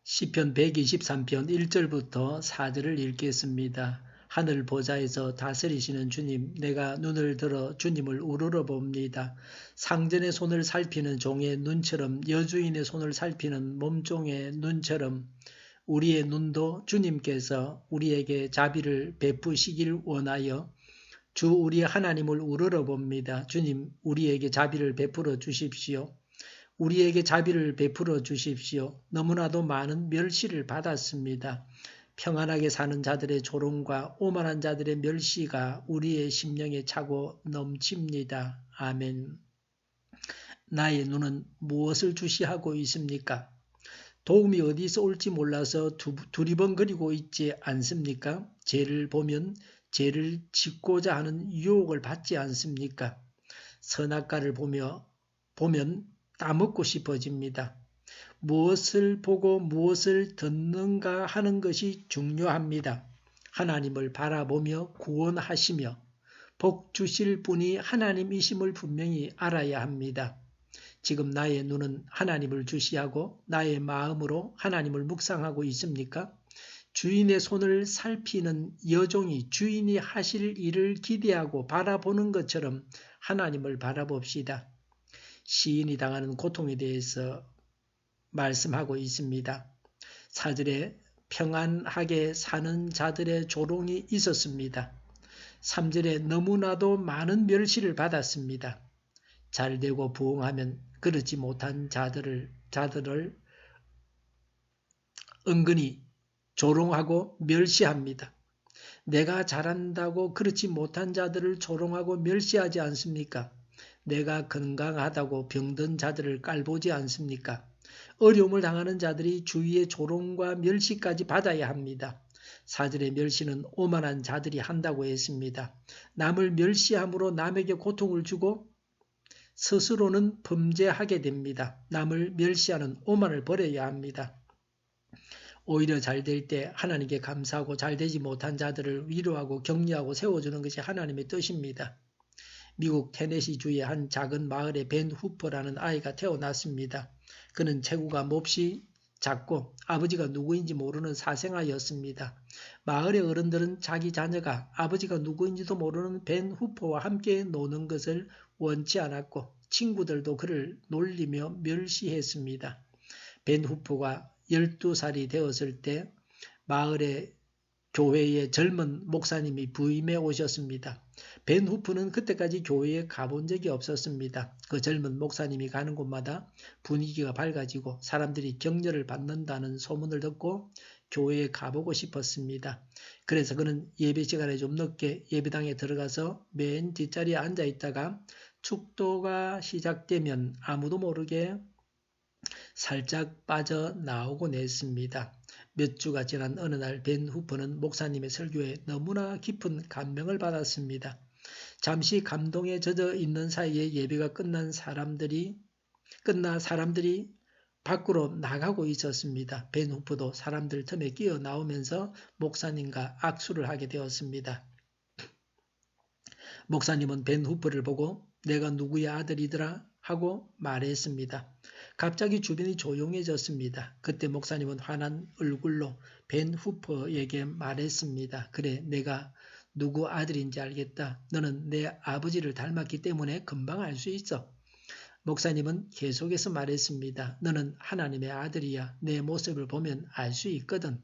시편 123편 1절부터 4절을 읽겠습니다. 하늘 보좌에서 다스리시는 주님, 내가 눈을 들어 주님을 우러러 봅니다. 상전의 손을 살피는 종의 눈처럼, 여주인의 손을 살피는 몸종의 눈처럼 우리의 눈도 주님께서 우리에게 자비를 베푸시길 원하여 주 우리 하나님을 우러러 봅니다. 주님, 우리에게 자비를 베풀어 주십시오. 우리에게 자비를 베풀어 주십시오. 너무나도 많은 멸시를 받았습니다. 평안하게 사는 자들의 조롱과 오만한 자들의 멸시가 우리의 심령에 차고 넘칩니다. 아멘. 나의 눈은 무엇을 주시하고 있습니까? 도움이 어디서 올지 몰라서 두리번거리고 있지 않습니까? 죄를 보면 죄를 짓고자 하는 유혹을 받지 않습니까? 선악과를 보면 따먹고 싶어집니다. 무엇을 보고 무엇을 듣는가 하는 것이 중요합니다. 하나님을 바라보며 구원하시며 복 주실 분이 하나님이심을 분명히 알아야 합니다. 지금 나의 눈은 하나님을 주시하고 나의 마음으로 하나님을 묵상하고 있습니까? 주인의 손을 살피는 여종이 주인이 하실 일을 기대하고 바라보는 것처럼 하나님을 바라봅시다. 시인이 당하는 고통에 대해서 말씀하고 있습니다. 4절에 평안하게 사는 자들의 조롱이 있었습니다. 3절에 너무나도 많은 멸시를 받았습니다. 잘되고 부흥하면 그렇지 못한 자들을 은근히 조롱하고 멸시합니다. 내가 잘한다고 그렇지 못한 자들을 조롱하고 멸시하지 않습니까? 내가 건강하다고 병든 자들을 깔보지 않습니까? 어려움을 당하는 자들이 주위의 조롱과 멸시까지 받아야 합니다. 4절의 멸시는 오만한 자들이 한다고 했습니다. 남을 멸시함으로 남에게 고통을 주고 스스로는 범죄하게 됩니다. 남을 멸시하는 오만을 버려야 합니다. 오히려 잘될 때 하나님께 감사하고 잘되지 못한 자들을 위로하고 격려하고 세워주는 것이 하나님의 뜻입니다. 미국 테네시주의 한 작은 마을에 벤 후퍼라는 아이가 태어났습니다. 그는 체구가 몹시 작고 아버지가 누구인지 모르는 사생아였습니다. 마을의 어른들은 자기 자녀가 아버지가 누구인지도 모르는 벤 후퍼와 함께 노는 것을 원치 않았고 친구들도 그를 놀리며 멸시했습니다. 벤 후퍼가 12살이 되었을 때 마을의 교회의 젊은 목사님이 부임해 오셨습니다. 벤 후프는 그때까지 교회에 가본 적이 없었습니다. 그 젊은 목사님이 가는 곳마다 분위기가 밝아지고 사람들이 격려를 받는다는 소문을 듣고 교회에 가보고 싶었습니다. 그래서 그는 예배 시간에 좀 늦게 예배당에 들어가서 맨 뒷자리에 앉아 있다가 축도가 시작되면 아무도 모르게 살짝 빠져나오곤 했습니다. 몇 주가 지난 어느 날 벤 후퍼는 목사님의 설교에 너무나 깊은 감명을 받았습니다. 잠시 감동에 젖어 있는 사이에 예배가 끝나 사람들이 밖으로 나가고 있었습니다. 벤 후퍼도 사람들 틈에 끼어 나오면서 목사님과 악수를 하게 되었습니다. 목사님은 벤 후퍼를 보고 내가 누구의 아들이더라 하고 말했습니다. 갑자기 주변이 조용해졌습니다. 그때 목사님은 화난 얼굴로 벤 후퍼에게 말했습니다. 그래, 내가 누구 아들인지 알겠다. 너는 내 아버지를 닮았기 때문에 금방 알 수 있어. 목사님은 계속해서 말했습니다. 너는 하나님의 아들이야. 내 모습을 보면 알 수 있거든.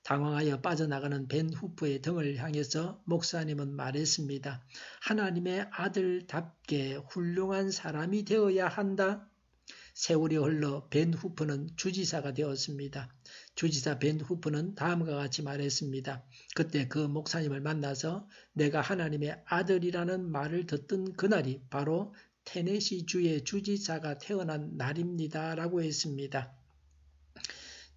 당황하여 빠져나가는 벤 후퍼의 등을 향해서 목사님은 말했습니다. 하나님의 아들답게 훌륭한 사람이 되어야 한다. 세월이 흘러 벤 후퍼는 주지사가 되었습니다. 주지사 벤 후퍼는 다음과 같이 말했습니다. 그때 그 목사님을 만나서 내가 하나님의 아들이라는 말을 듣던 그날이 바로 테네시주의 주지사가 태어난 날입니다. 라고 했습니다.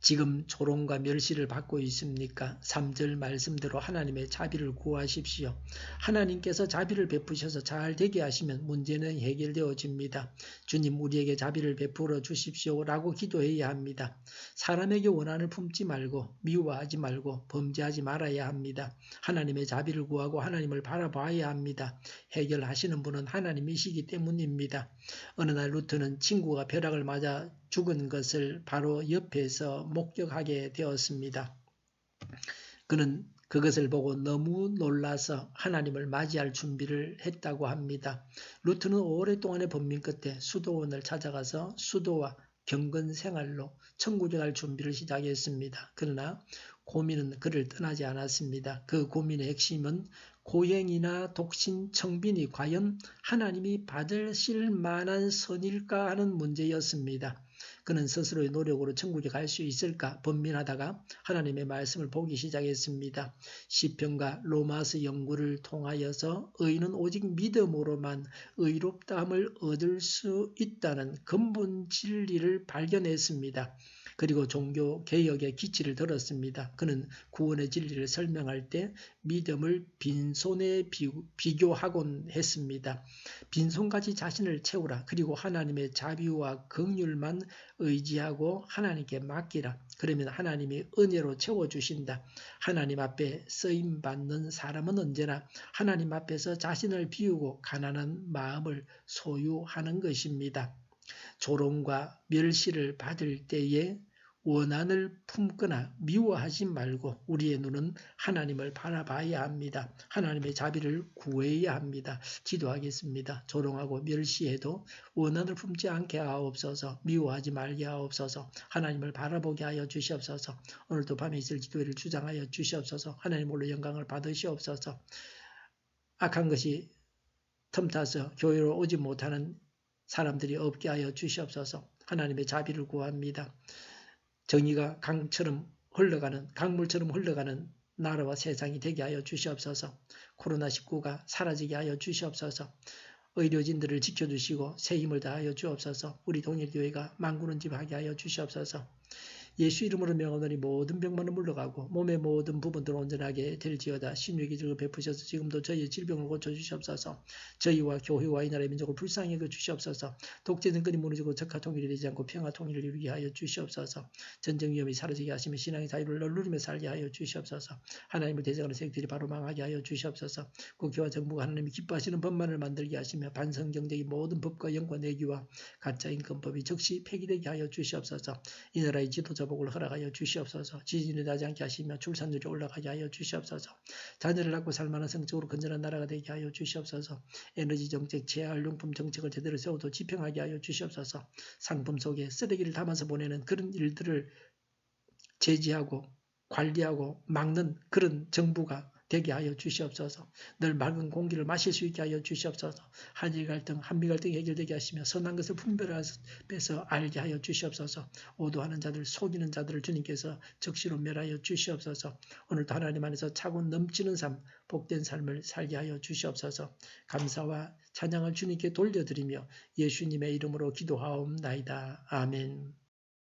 지금 조롱과 멸시를 받고 있습니까? 3절 말씀대로 하나님의 자비를 구하십시오. 하나님께서 자비를 베푸셔서 잘 되게 하시면 문제는 해결되어집니다. 주님 우리에게 자비를 베풀어 주십시오 라고 기도해야 합니다. 사람에게 원한을 품지 말고 미워하지 말고 범죄하지 말아야 합니다. 하나님의 자비를 구하고 하나님을 바라봐야 합니다. 해결하시는 분은 하나님이시기 때문입니다. 어느 날 루트는 친구가 벼락을 맞아 죽은 것을 바로 옆에서 목격하게 되었습니다. 그는 그것을 보고 너무 놀라서 하나님을 맞이할 준비를 했다고 합니다. 루트는 오랫동안의 번민 끝에 수도원을 찾아가서 수도와 경건 생활로 천국에 갈 준비를 시작했습니다. 그러나 고민은 그를 떠나지 않았습니다. 그 고민의 핵심은 고행이나 독신, 청빈이 과연 하나님이 받으실 만한 선일까 하는 문제였습니다. 그는 스스로의 노력으로 천국에 갈 수 있을까 번민하다가 하나님의 말씀을 보기 시작했습니다. 시편과 로마서 연구를 통하여서 의인은 오직 믿음으로만 의롭다함을 얻을 수 있다는 근본 진리를 발견했습니다. 그리고 종교 개혁의 기치를 들었습니다. 그는 구원의 진리를 설명할 때 믿음을 빈손에 비교하곤 했습니다. 빈손까지 자신을 채우라. 그리고 하나님의 자비와 긍휼만 의지하고 하나님께 맡기라. 그러면 하나님이 은혜로 채워주신다. 하나님 앞에 쓰임받는 사람은 언제나 하나님 앞에서 자신을 비우고 가난한 마음을 소유하는 것입니다. 조롱과 멸시를 받을 때에 원한을 품거나 미워하지 말고 우리의 눈은 하나님을 바라봐야 합니다. 하나님의 자비를 구해야 합니다. 기도하겠습니다. 조롱하고 멸시해도 원한을 품지 않게 하옵소서. 미워하지 말게 하옵소서. 하나님을 바라보게 하여 주시옵소서. 오늘도 밤에 있을 기도회를 주장하여 주시옵소서. 하나님 홀로 영광을 받으시옵소서. 악한 것이 틈타서 교회로 오지 못하는 사람들이 없게 하여 주시옵소서. 하나님의 자비를 구합니다. 정의가 강물처럼 흘러가는 나라와 세상이 되게 하여 주시옵소서. 코로나19가 사라지게 하여 주시옵소서. 의료진들을 지켜주시고 새 힘을 다하여 주옵소서. 우리 동일교회가 만군은집하게 하여 주시옵소서. 예수 이름으로 명하노니 모든 병만은 물러가고 몸의 모든 부분들 온전하게 될지어다. 신유의 기적을 베푸셔서 지금도 저희의 질병을 고쳐주시옵소서. 저희와 교회와 이 나라의 민족을 불쌍히 여겨주시옵소서. 독재는 끈이 무너지고 적화 통일이 되지 않고 평화 통일을 이루게 하여 주시옵소서. 전쟁 위험이 사라지게 하시며 신앙의 자유를 누리며 살게 하여 주시옵소서. 하나님을 대적하는 세력들이 바로 망하게 하여 주시옵소서. 국회와 정부가 하나님이 기뻐하시는 법만을 만들게 하시며 반성경제의 모든 법과 영과 내기와 가짜임금법이 즉시 폐기되게 하여 주시옵소서. 이 나라의 지도자 복을 허락하여 주시옵소서. 지진이 나지 않게 하시며 출산율이 올라가게 하여 주시옵소서. 자녀를 낳고 살만한 성적으로 건전한 나라가 되게 하여 주시옵소서. 에너지 정책, 재활용품 정책을 제대로 세워도 지평하게 하여 주시옵소서. 상품 속에 쓰레기를 담아서 보내는 그런 일들을 제지하고 관리하고 막는 그런 정부가 되게 하여 주시옵소서. 늘 맑은 공기를 마실 수 있게 하여 주시옵소서. 한일 갈등, 한미 갈등이 해결되게 하시며 선한 것을 분별해서 알게 하여 주시옵소서. 오도하는 자들, 속이는 자들을 주님께서 적시로 멸하여 주시옵소서. 오늘도 하나님 안에서 차고 넘치는 삶, 복된 삶을 살게 하여 주시옵소서. 감사와 찬양을 주님께 돌려드리며 예수님의 이름으로 기도하옵나이다. 아멘.